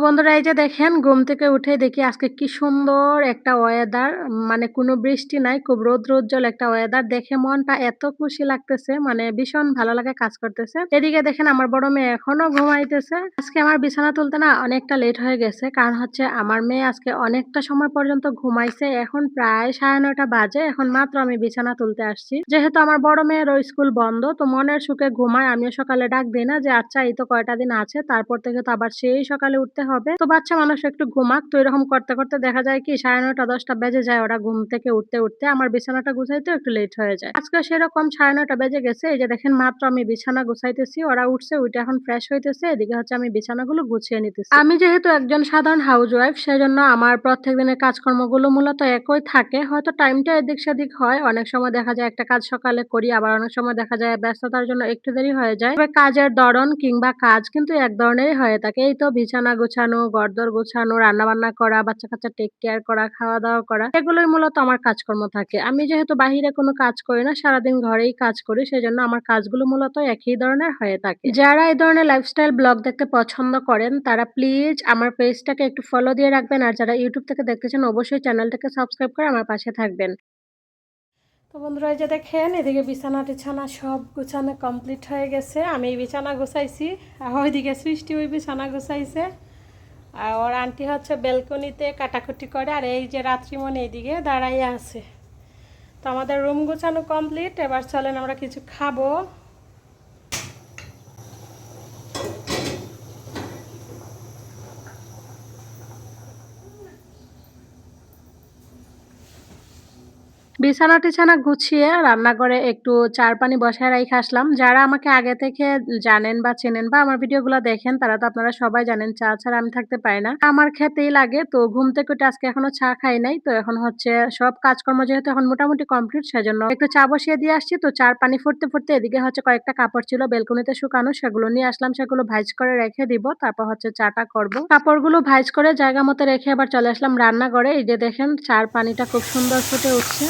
বন্ধুরা এই যে দেখেন ঘুম থেকে উঠে দেখি আজকে কি সুন্দর একটা ওয়েদার মানে কোনো বৃষ্টি নাই খুব রৌদ্রোজ্জ্বল একটা ওয়েদার দেখে মনটা এত খুশি লাগতেছে মানে ভীষণ ভালো লাগে কাজ করতেছে। এদিকে দেখেন আমার বড় মেয়ে এখনো ঘুমাইতেছে। আজকে আমার বিছানা তুলতে না অনেকটা লেট হয়ে গেছে কারণ হচ্ছে আমার মেয়ে আজকে অনেকটা সময় পর্যন্ত ঘুমাইছে। এখন প্রায় 9:30 বাজে, এখন মাত্র আমি বিছানা তুলতে আসছি। যেহেতু আমার বড় মেয়েরও স্কুল বন্ধ তো মনের সুখে ঘুমায়, আমিও সকালে ডাক দিই না যে আচ্ছা এই তো কয়টা দিন আছে, তারপর থেকে তো আবার সেই সকালে উঠতে হবে। তো বাচ্চা মানুষ একটু ঘুমাক। তো এরকম করতে, করতে দেখা যায় কি 9:30 10টা বেজে যায় ওরা ঘুম থেকে উঠতে। আমার বিছানাটা গুছাইতেও একটু লেট হয়ে যায়। আজকে সেরকম 9:30 বেজে গেছে। এই যে দেখেন মাত্র আমি বিছানা গুছাইতেছি। ওরা উঠছে, উইঠা এখন ফ্রেশ হইতেছে। এদিকে হচ্ছে আমি বিছানাগুলো গুছিয়ে নিতেছি। আমি যেহেতু একজন সাধারণ হাউসওয়াইফ সেজন্য আমার প্রত্যেক দিনের কাজকর্মগুলো মূলত একই থাকে। হয়তো টাইমটা এদিক সেদিক হয়। অনেক সময় দেখা যায় একটা কাজ সকালে করি, আবার অনেক সময় দেখা যায় ব্যস্ততার জন্য একটু দেরি হয়ে যায়। তবে কাজের ধরন কিংবা কাজ কিন্তু এক ধরনেরই হয়ে থাকে। এই তো বিছানা গোছানো, ঘরদোর গোছানো, রান্নাবান্না করা, বাচ্চা-কাচ্চা টেক কেয়ার করা, খাওয়া-দাওয়া করা, এগুলোই মূলত আমার কাজকর্ম থাকে। আমি যেহেতু বাহিরে কোনো কাজ করি না, সারাদিন ঘরেই কাজ করি, সেজন্য আমার কাজগুলো মূলত একই ধরনের হয়ে থাকে। যারা এই ধরনের লাইফস্টাইল ব্লগ দেখতে পছন্দ করেন, তারা প্লিজ আমার পেজটাকে একটু ফলো দিয়ে রাখবেন। আর যারা YouTube থেকে দেখতেছেন অবশ্যই চ্যানেলটাকে সাবস্ক্রাইব করে আমার পাশে থাকবেন। তো বন্ধুরা এই যে দেখেন এদিকে বিছানা-টিছানা সব গুছানো কমপ্লিট হয়ে গেছে। আমি এই বিছানা গুছাইছি, আর ওইদিকে সৃষ্টি ওই বিছানা গুছাইছে, আর ওর আন্টি হচ্ছে বেলকনিতে কাটাকুটি করে, আর এই যে রাত্রিমণি এইদিকে দাঁড়াইয়া আছে। তো আমাদের রুম গুছানো কমপ্লিট। এবার চলেন আমরা কিছু খাবো। বিছানা-টিছানা গুছিয়ে রান্নাঘরে একটু চার পানি বসায় রাইখা আসলাম। যারা আমাকে আগে থেকে জানেন বা চেনেন বা আমার ভিডিওগুলো দেখেন তারা তো আপনারা সবাই জানেন চা ছাড়া আমি থাকতে পারি না। আমার খেতেই লাগে। তো ঘুম থেকে উঠে আজকে এখনো চা খাই নাই। তো এখন হচ্ছে সব কাজকর্ম যেহেতু এখন মোটামুটি কমপ্লিট সেজন্য একটু চা বসিয়ে দিয়ে আসছি। তো চার পানি ফুটতে এদিকে হচ্ছে কয়েকটা কাপড় ছিল বেলকনিতে শুকানো, সেগুলো নিয়ে আসলাম। সেগুলো ভাঁজ করে রেখে দিব। তারপর হচ্ছে চাটা করব। কাপড়গুলো ভাঁজ করে জায়গা মতো রেখে আবার চলে আসলাম রান্নাঘরে। এই যে দেখেন চার পানিটা খুব সুন্দর ফুটে উঠছে।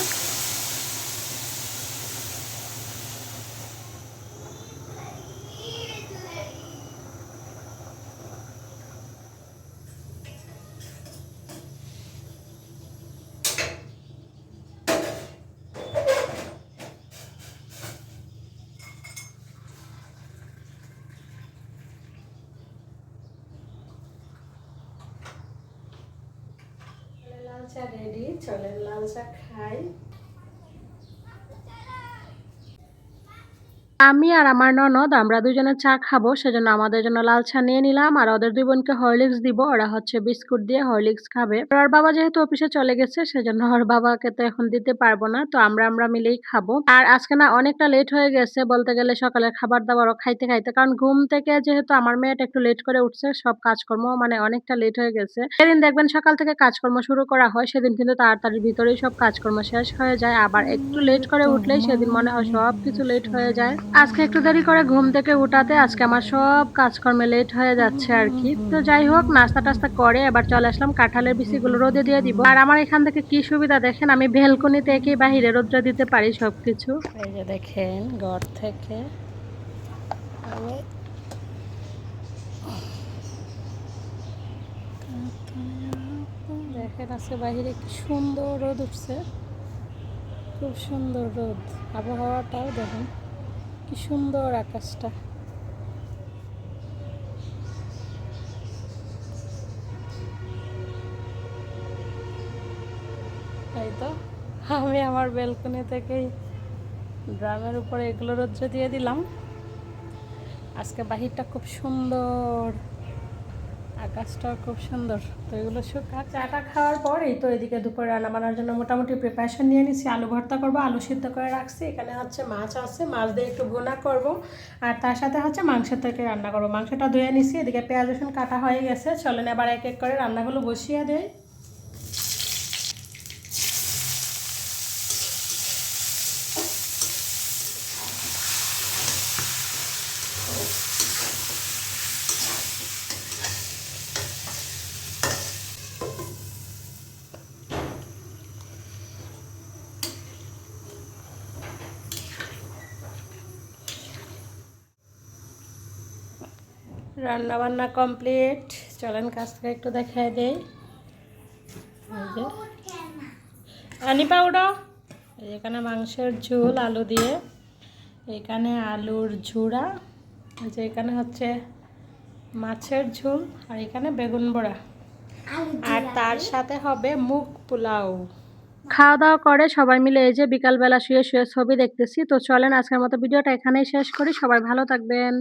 লাল চা রেডি, চলেন লাল চা খাই। আমি আর আমার ননদ আমরা দুজনে চা খাবো সেজন্য আমাদের জন্য লাল চা নিয়ে নিলাম, আর ওদের দুই বোনকে হরলিক্স দিব। ওরা হচ্ছে বিস্কুট দিয়ে হরলিক্স খাবে। ওর বাবা যেহেতু অফিসে চলে গেছে সেজন্য ওর বাবাকে তো এখন দিতে পারবো না, তো আমরা মিলেই খাবো। আর আজকে না অনেকটা লেট হয়ে গেছে বলতে গেলে, সকালের খাবার দাবারও খাইতে খাইতে, কারণ ঘুম থেকে যেহেতু আমার মেয়েটা একটু লেট করে উঠছে, সব কাজকর্ম মানে অনেকটা লেট হয়ে গেছে। সেদিন দেখবেন সকাল থেকে কাজকর্ম শুরু করা হয়, সেদিন কিন্তু তাড়াতাড়ির ভিতরেই সব কাজকর্ম শেষ হয়ে যায়। আবার একটু লেট করে উঠলেই সেদিন মনে হয় সবকিছু লেট হয়ে যায়। আজকে একটু দেরি করে ঘুম থেকে উঠাতে আজকে আমার সব কাজকর্মে লেট হয়ে যাচ্ছে আর কি। তো যাই হোক নাস্তা-টাস্তা করে এবার চলে আসলাম কাঁঠালের বিচিগুলো রোদে দিয়ে দিব। আর আমার এখান থেকে কি সুবিধা দেখেন, আমি বেলকনিতে একেই বাহিরে রোদ্রে দিতে পারি সবকিছু। এই যে দেখেন ঘর থেকে আমি দেখেন আজকে বাহিরে কি সুন্দর রোদ উঠছে, খুব সুন্দর রোদ। আবহাওয়াটাও দেখেন কি সুন্দর আকাশটা। তাই তো আমি আমার বেলকনি থেকেই ড্রামের উপরে এগুলো রোদ্রে দিয়ে দিলাম। আজকে বাহিরটা খুব সুন্দর, আকাশটাও খুব সুন্দর। তো এগুলো শুকা চাটা খাওয়ার পর এই তো এদিকে দুপুরে রান্না বান্নার জন্য মোটামুটি প্রিপারেশন নিয়ে নিচ্ছি। আলু ভর্তা করবো, আলু সিদ্ধ করে রাখছি। এখানে হচ্ছে মাছ আছে, মাছ দিয়ে একটু ভুনা করব, আর তার সাথে হচ্ছে মাংসের তরকারি রান্না করবো। মাংসটা ধুয়ে নিচ্ছি, এদিকে পেঁয়াজ রসুন কাটা হয়ে গেছে। চলেন এবার এক এক করে রান্নাগুলো বসিয়ে দেয়। রান্না বান্না কমপ্লিট। চলেন কাজটা একটু দেখায় দেই। এই যে আনিপা উঠো। এখানে মাংসের ঝোল আলু দিয়ে, এখানে আলুর ঝুড়া, যে এখানে হচ্ছে মাছের ঝোল, আর এখানে বেগুন বড়া, আর তার সাথে হবে মুগ পোলাও। খাওয়া দাওয়া করে সবাই মিলে এই যে বিকালবেলা শুয়ে শুয়ে ছবি দেখতেছি। তো চলেন আজকের মতো ভিডিওটা এখানেই শেষ করি। সবাই ভালো থাকবেন।